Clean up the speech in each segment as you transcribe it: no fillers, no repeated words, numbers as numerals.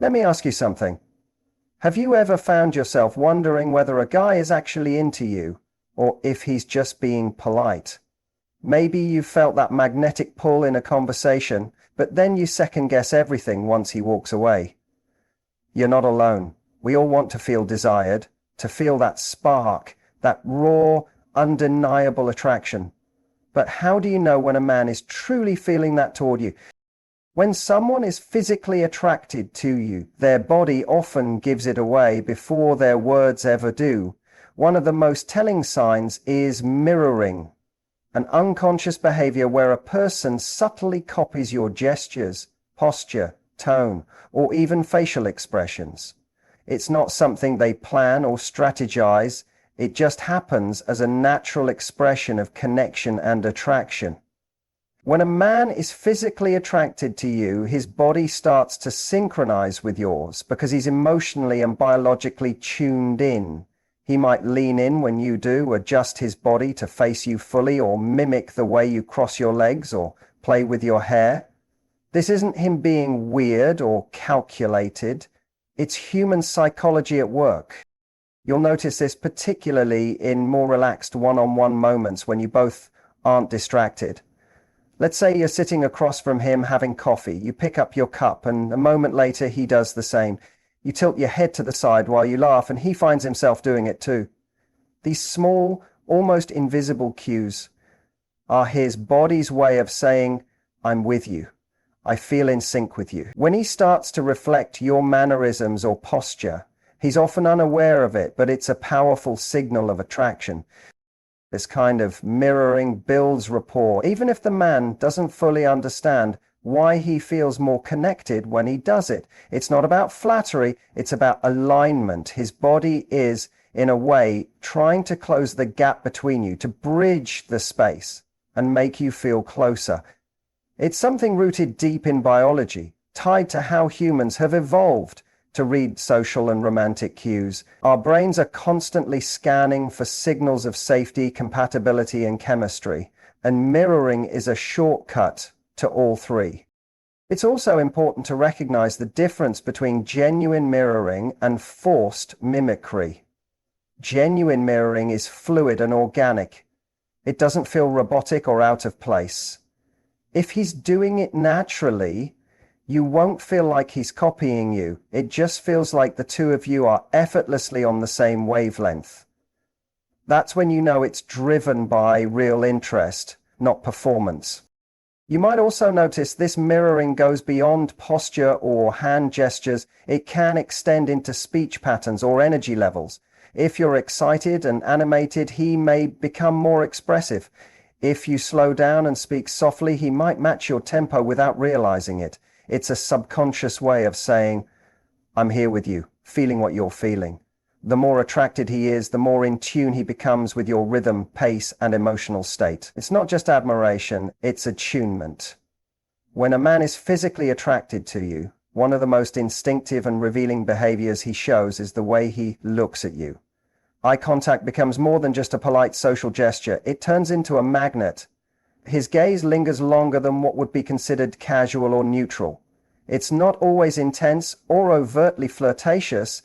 Let me ask you something. Have you ever found yourself wondering whether a guy is actually into you, or if he's just being polite? Maybe you felt that magnetic pull in a conversation, but then you second-guess everything once he walks away. You're not alone. We all want to feel desired, to feel that spark, that raw, undeniable attraction. But how do you know when a man is truly feeling that toward you? When someone is physically attracted to you, their body often gives it away before their words ever do. One of the most telling signs is mirroring, an unconscious behavior where a person subtly copies your gestures, posture, tone, or even facial expressions. It's not something they plan or strategize. It just happens as a natural expression of connection and attraction. When a man is physically attracted to you, his body starts to synchronize with yours because he's emotionally and biologically tuned in. He might lean in when you do, adjust his body to face you fully, or mimic the way you cross your legs or play with your hair. This isn't him being weird or calculated. It's human psychology at work. You'll notice this particularly in more relaxed one-on-one moments when you both aren't distracted. Let's say you're sitting across from him having coffee. You pick up your cup and a moment later he does the same. You tilt your head to the side while you laugh and he finds himself doing it too. These small, almost invisible cues are his body's way of saying, "I'm with you. I feel in sync with you." When he starts to reflect your mannerisms or posture, he's often unaware of it, but it's a powerful signal of attraction. This kind of mirroring builds rapport, even if the man doesn't fully understand why he feels more connected when he does it. It's not about flattery, it's about alignment. His body is, in a way, trying to close the gap between you, to bridge the space and make you feel closer. It's something rooted deep in biology, tied to how humans have evolved to read social and romantic cues. Our brains are constantly scanning for signals of safety, compatibility, and chemistry, and mirroring is a shortcut to all three. It's also important to recognize the difference between genuine mirroring and forced mimicry. Genuine mirroring is fluid and organic. It doesn't feel robotic or out of place. If he's doing it naturally, you won't feel like he's copying you. It just feels like the two of you are effortlessly on the same wavelength. That's when you know it's driven by real interest, not performance. You might also notice this mirroring goes beyond posture or hand gestures. It can extend into speech patterns or energy levels. If you're excited and animated, he may become more expressive. If you slow down and speak softly, he might match your tempo without realizing it. It's a subconscious way of saying, "I'm here with you, feeling what you're feeling." The more attracted he is, the more in tune he becomes with your rhythm, pace, and emotional state. It's not just admiration, it's attunement. When a man is physically attracted to you, one of the most instinctive and revealing behaviors he shows is the way he looks at you. Eye contact becomes more than just a polite social gesture. It turns into a magnet. His gaze lingers longer than what would be considered casual or neutral. It's not always intense or overtly flirtatious.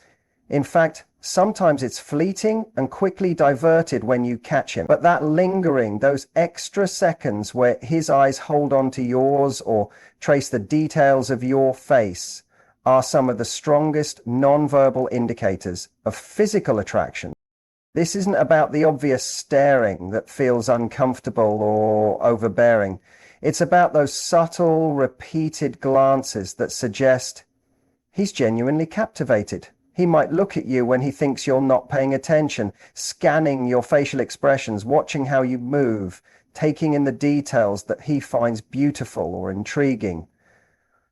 In fact, sometimes it's fleeting and quickly diverted when you catch him. But that lingering, those extra seconds where his eyes hold on to yours or trace the details of your face, are some of the strongest nonverbal indicators of physical attraction. This isn't about the obvious staring that feels uncomfortable or overbearing. It's about those subtle, repeated glances that suggest he's genuinely captivated. He might look at you when he thinks you're not paying attention, scanning your facial expressions, watching how you move, taking in the details that he finds beautiful or intriguing.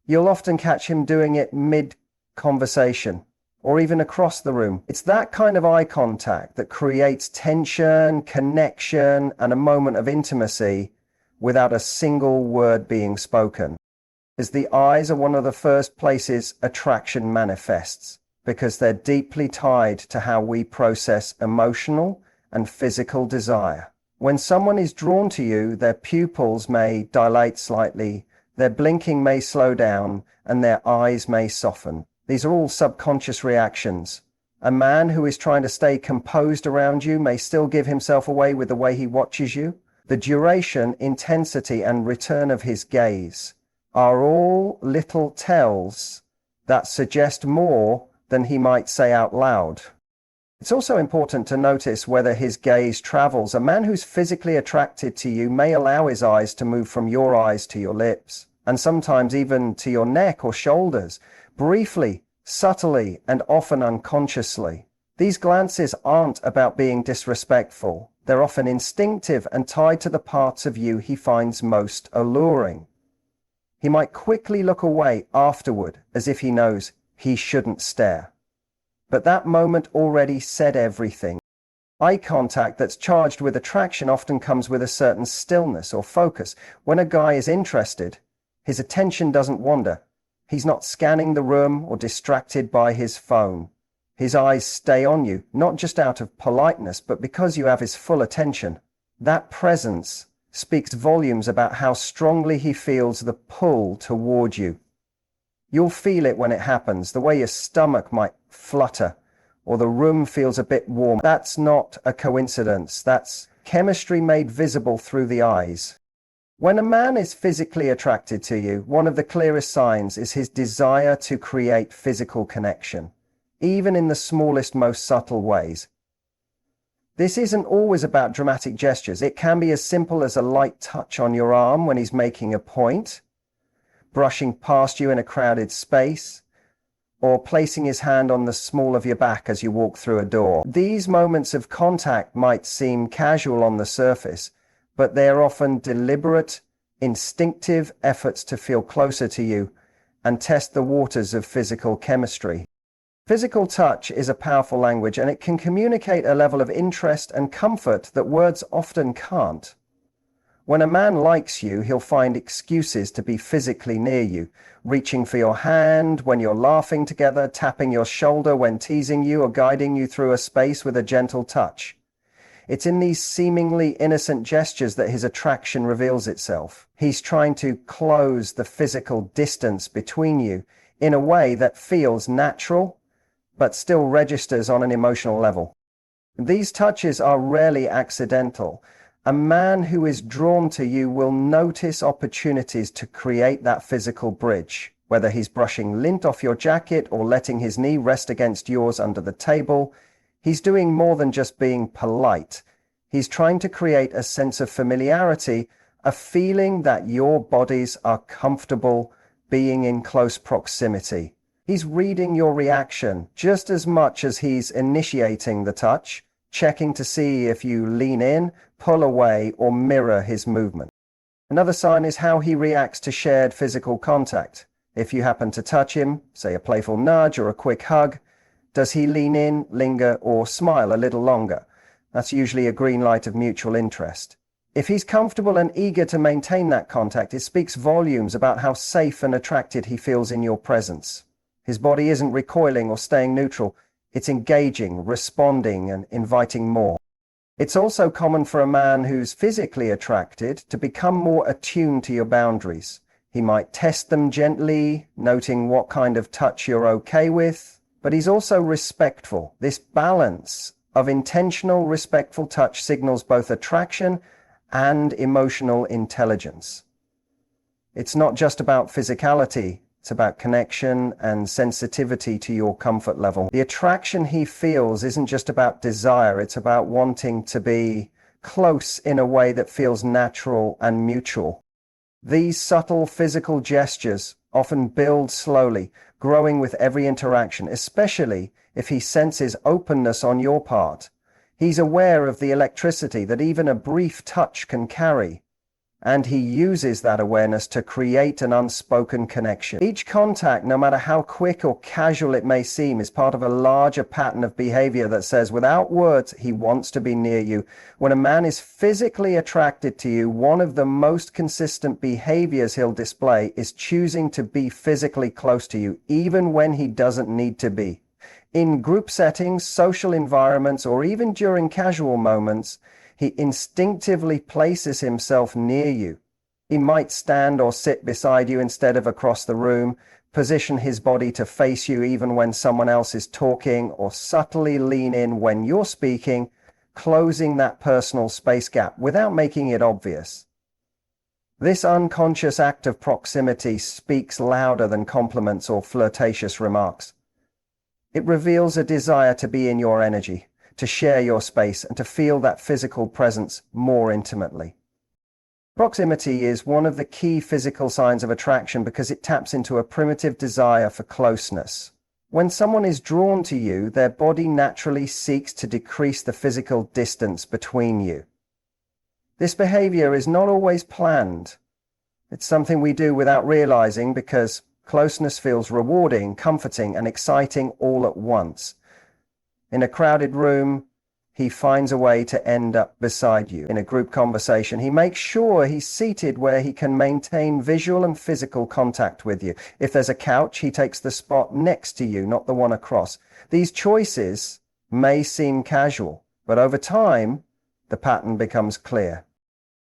You'll often catch him doing it mid-conversation, or even across the room. It's that kind of eye contact that creates tension, connection, and a moment of intimacy without a single word being spoken. As the eyes are one of the first places attraction manifests, because they're deeply tied to how we process emotional and physical desire. When someone is drawn to you, their pupils may dilate slightly, their blinking may slow down, and their eyes may soften. These are all subconscious reactions. A man who is trying to stay composed around you may still give himself away with the way he watches you. The duration, intensity, and return of his gaze are all little tells that suggest more than he might say out loud. It's also important to notice whether his gaze travels. A man who's physically attracted to you may allow his eyes to move from your eyes to your lips, and sometimes even to your neck or shoulders, briefly, subtly, and often unconsciously. These glances aren't about being disrespectful. They're often instinctive and tied to the parts of you he finds most alluring. He might quickly look away afterward, as if he knows he shouldn't stare. But that moment already said everything. Eye contact that's charged with attraction often comes with a certain stillness or focus. When a guy is interested, his attention doesn't wander. He's not scanning the room or distracted by his phone. His eyes stay on you, not just out of politeness, but because you have his full attention. That presence speaks volumes about how strongly he feels the pull toward you. You'll feel it when it happens, the way your stomach might flutter, or the room feels a bit warm. That's not a coincidence. That's chemistry made visible through the eyes. When a man is physically attracted to you, one of the clearest signs is his desire to create physical connection, even in the smallest, most subtle ways. This isn't always about dramatic gestures. It can be as simple as a light touch on your arm when he's making a point, brushing past you in a crowded space, or placing his hand on the small of your back as you walk through a door. These moments of contact might seem casual on the surface, but they are often deliberate, instinctive efforts to feel closer to you and test the waters of physical chemistry. Physical touch is a powerful language, and it can communicate a level of interest and comfort that words often can't. When a man likes you, he'll find excuses to be physically near you, reaching for your hand when you're laughing together, tapping your shoulder when teasing you, or guiding you through a space with a gentle touch. It's in these seemingly innocent gestures that his attraction reveals itself. He's trying to close the physical distance between you in a way that feels natural, but still registers on an emotional level. These touches are rarely accidental. A man who is drawn to you will notice opportunities to create that physical bridge, whether he's brushing lint off your jacket or letting his knee rest against yours under the table. He's doing more than just being polite. He's trying to create a sense of familiarity, a feeling that your bodies are comfortable being in close proximity. He's reading your reaction just as much as he's initiating the touch, checking to see if you lean in, pull away, or mirror his movement. Another sign is how he reacts to shared physical contact. If you happen to touch him, say a playful nudge or a quick hug, does he lean in, linger, or smile a little longer? That's usually a green light of mutual interest. If he's comfortable and eager to maintain that contact, it speaks volumes about how safe and attracted he feels in your presence. His body isn't recoiling or staying neutral. It's engaging, responding, and inviting more. It's also common for a man who's physically attracted to become more attuned to your boundaries. He might test them gently, noting what kind of touch you're okay with, but he's also respectful. This balance of intentional, respectful touch signals both attraction and emotional intelligence. It's not just about physicality. It's about connection and sensitivity to your comfort level. The attraction he feels isn't just about desire, it's about wanting to be close in a way that feels natural and mutual. These subtle physical gestures often build slowly, growing with every interaction, especially if he senses openness on your part. He's aware of the electricity that even a brief touch can carry, and he uses that awareness to create an unspoken connection. Each contact, no matter how quick or casual it may seem, is part of a larger pattern of behavior that says without words, he wants to be near you. When a man is physically attracted to you, one of the most consistent behaviors he'll display is choosing to be physically close to you, even when he doesn't need to be. In group settings, social environments, or even during casual moments, he instinctively places himself near you. He might stand or sit beside you instead of across the room, position his body to face you even when someone else is talking, or subtly lean in when you're speaking, closing that personal space gap without making it obvious. This unconscious act of proximity speaks louder than compliments or flirtatious remarks. It reveals a desire to be in your energy, to share your space, and to feel that physical presence more intimately. Proximity is one of the key physical signs of attraction because it taps into a primitive desire for closeness. When someone is drawn to you, their body naturally seeks to decrease the physical distance between you. This behavior is not always planned. It's something we do without realizing because closeness feels rewarding, comforting, and exciting all at once. In a crowded room, he finds a way to end up beside you. In a group conversation, he makes sure he's seated where he can maintain visual and physical contact with you. If there's a couch, he takes the spot next to you, not the one across. These choices may seem casual, but over time, the pattern becomes clear.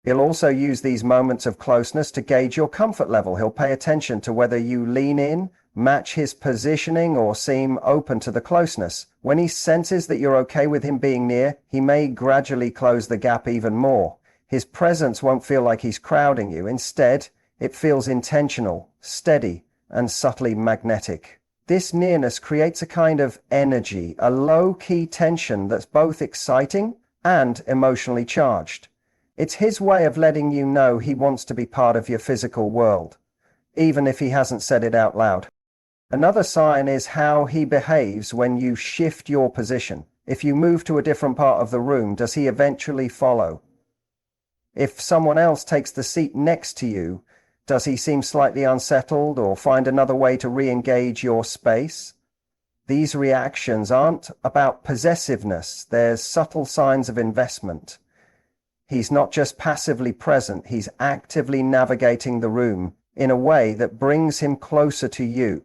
He'll also use these moments of closeness to gauge your comfort level. He'll pay attention to whether you lean in, match his positioning, or seem open to the closeness. When he senses that you're okay with him being near, he may gradually close the gap even more. His presence won't feel like he's crowding you. Instead, it feels intentional, steady, and subtly magnetic. This nearness creates a kind of energy, a low-key tension that's both exciting and emotionally charged. It's his way of letting you know he wants to be part of your physical world, even if he hasn't said it out loud. Another sign is how he behaves when you shift your position. If you move to a different part of the room, does he eventually follow? If someone else takes the seat next to you, does he seem slightly unsettled or find another way to re-engage your space? These reactions aren't about possessiveness. There's subtle signs of investment. He's not just passively present, he's actively navigating the room in a way that brings him closer to you.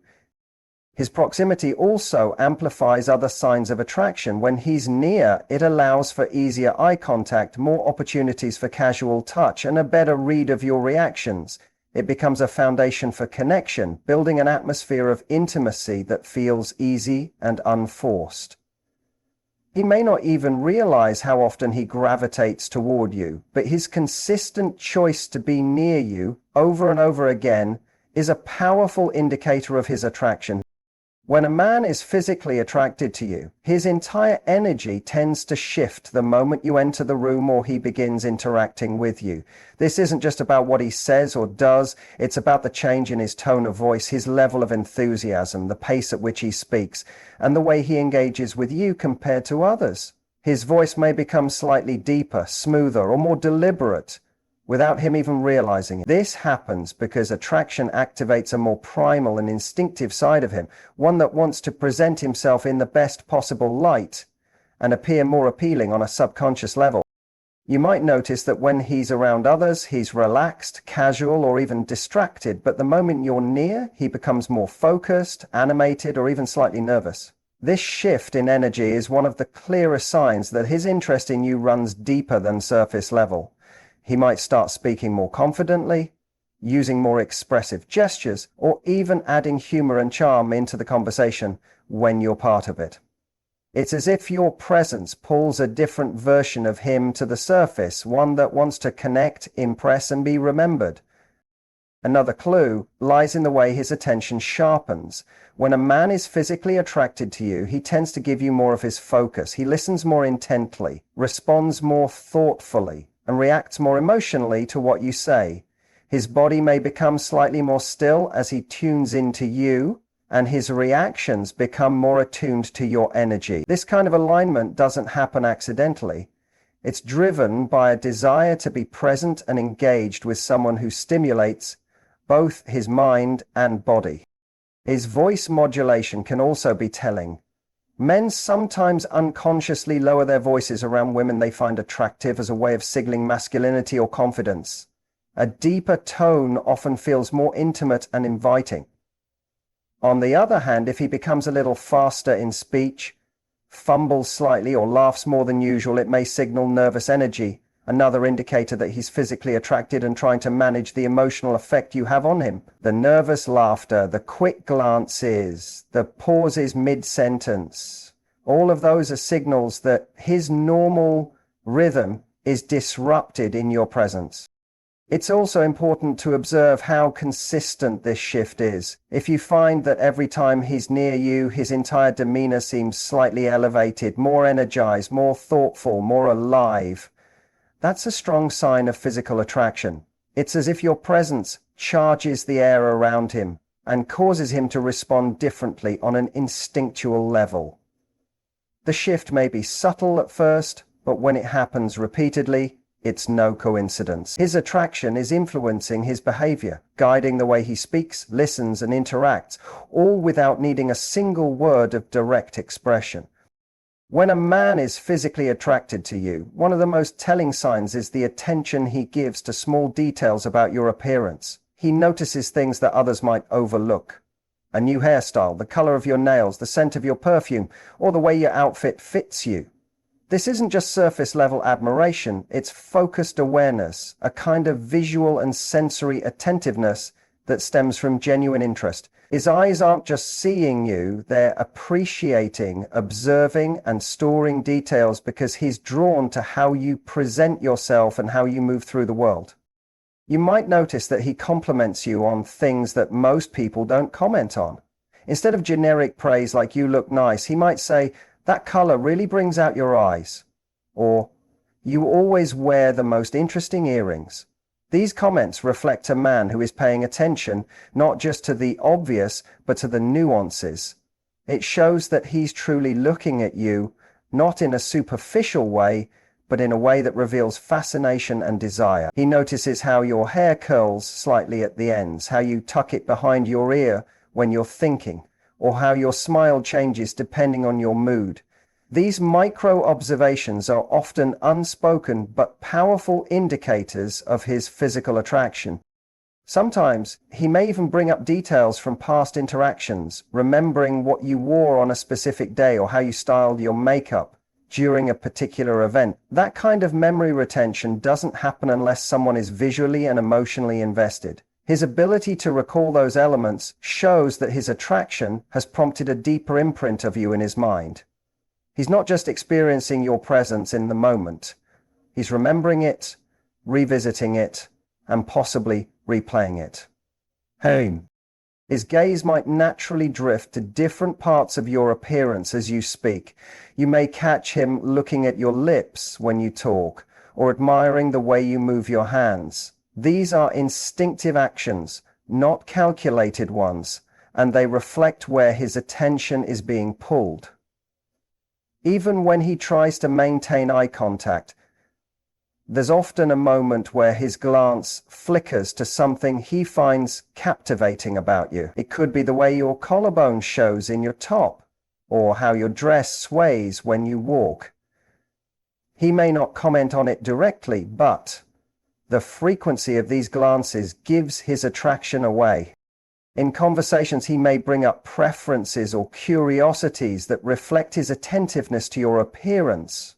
His proximity also amplifies other signs of attraction. When he's near, it allows for easier eye contact, more opportunities for casual touch, and a better read of your reactions. It becomes a foundation for connection, building an atmosphere of intimacy that feels easy and unforced. He may not even realize how often he gravitates toward you, but his consistent choice to be near you over and over again is a powerful indicator of his attraction. When a man is physically attracted to you, his entire energy tends to shift the moment you enter the room or he begins interacting with you. This isn't just about what he says or does, it's about the change in his tone of voice, his level of enthusiasm, the pace at which he speaks, and the way he engages with you compared to others. His voice may become slightly deeper, smoother, or more deliberate, without him even realizing it. This happens because attraction activates a more primal and instinctive side of him, one that wants to present himself in the best possible light and appear more appealing on a subconscious level. You might notice that when he's around others, he's relaxed, casual, or even distracted, but the moment you're near, he becomes more focused, animated, or even slightly nervous. This shift in energy is one of the clearest signs that his interest in you runs deeper than surface level. He might start speaking more confidently, using more expressive gestures, or even adding humor and charm into the conversation when you're part of it. It's as if your presence pulls a different version of him to the surface, one that wants to connect, impress, and be remembered. Another clue lies in the way his attention sharpens. When a man is physically attracted to you, he tends to give you more of his focus. He listens more intently, responds more thoughtfully, and reacts more emotionally to what you say. His body may become slightly more still as he tunes into you, and his reactions become more attuned to your energy. This kind of alignment doesn't happen accidentally. It's driven by a desire to be present and engaged with someone who stimulates both his mind and body. His voice modulation can also be telling. Men sometimes unconsciously lower their voices around women they find attractive as a way of signaling masculinity or confidence. A deeper tone often feels more intimate and inviting. On the other hand, if he becomes a little faster in speech, fumbles slightly, or laughs more than usual, it may signal nervous energy another indicator that he's physically attracted and trying to manage the emotional effect you have on him. The nervous laughter, the quick glances, the pauses mid-sentence, all of those are signals that his normal rhythm is disrupted in your presence. It's also important to observe how consistent this shift is. If you find that every time he's near you, his entire demeanor seems slightly elevated, more energized, more thoughtful, more alive, that's a strong sign of physical attraction. It's as if your presence charges the air around him and causes him to respond differently on an instinctual level. The shift may be subtle at first, but when it happens repeatedly, it's no coincidence. His attraction is influencing his behavior, guiding the way he speaks, listens, and interacts, all without needing a single word of direct expression. When a man is physically attracted to you, one of the most telling signs is the attention he gives to small details about your appearance. He notices things that others might overlook. A new hairstyle, the color of your nails, the scent of your perfume, or the way your outfit fits you. This isn't just surface-level admiration, it's focused awareness, a kind of visual and sensory attentiveness that stems from genuine interest. His eyes aren't just seeing you, they're appreciating, observing, and storing details because he's drawn to how you present yourself and how you move through the world. You might notice that he compliments you on things that most people don't comment on. Instead of generic praise like "you look nice," he might say, "that color really brings out your eyes," or "you always wear the most interesting earrings." These comments reflect a man who is paying attention not just to the obvious, but to the nuances. It shows that he's truly looking at you, not in a superficial way, but in a way that reveals fascination and desire. He notices how your hair curls slightly at the ends, how you tuck it behind your ear when you're thinking, or how your smile changes depending on your mood. These micro-observations are often unspoken but powerful indicators of his physical attraction. Sometimes he may even bring up details from past interactions, remembering what you wore on a specific day or how you styled your makeup during a particular event. That kind of memory retention doesn't happen unless someone is visually and emotionally invested. His ability to recall those elements shows that his attraction has prompted a deeper imprint of you in his mind. He's not just experiencing your presence in the moment. He's remembering it, revisiting it, and possibly replaying it. His gaze might naturally drift to different parts of your appearance as you speak. You may catch him looking at your lips when you talk, or admiring the way you move your hands. These are instinctive actions, not calculated ones, and they reflect where his attention is being pulled. Even when he tries to maintain eye contact, there's often a moment where his glance flickers to something he finds captivating about you. It could be the way your collarbone shows in your top, or how your dress sways when you walk. He may not comment on it directly, but the frequency of these glances gives his attraction away. In conversations, he may bring up preferences or curiosities that reflect his attentiveness to your appearance,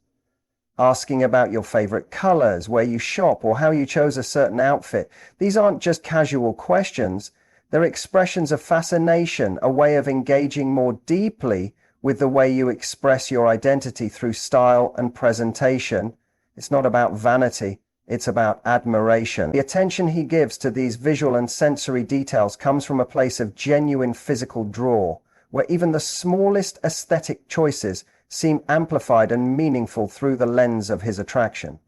asking about your favorite colors, where you shop, or how you chose a certain outfit. These aren't just casual questions, they're expressions of fascination, a way of engaging more deeply with the way you express your identity through style and presentation. It's not about vanity. It's about admiration. The attention he gives to these visual and sensory details comes from a place of genuine physical draw, where even the smallest aesthetic choices seem amplified and meaningful through the lens of his attraction.